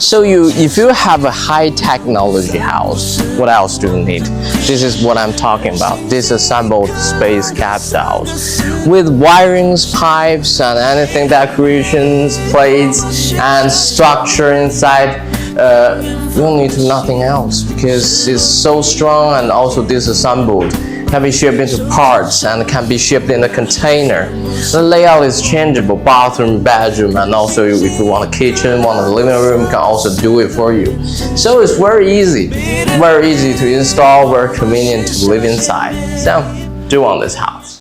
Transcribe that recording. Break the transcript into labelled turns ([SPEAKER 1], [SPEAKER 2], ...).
[SPEAKER 1] So if you have a high technology house, what else do you need? This is what I'm talking about. Disassembled space capsules with wirings, pipes, and anything, decorations, plates, and structure inside. You don't need nothing else because it's so strong and also disassembled. Can be shipped into parts and can be shipped in a container. The layout is changeable, bathroom, bedroom, and also if you want a kitchen, want a living room, can also do it for you. So it's very easy to install, very convenient to live inside. So do want this house.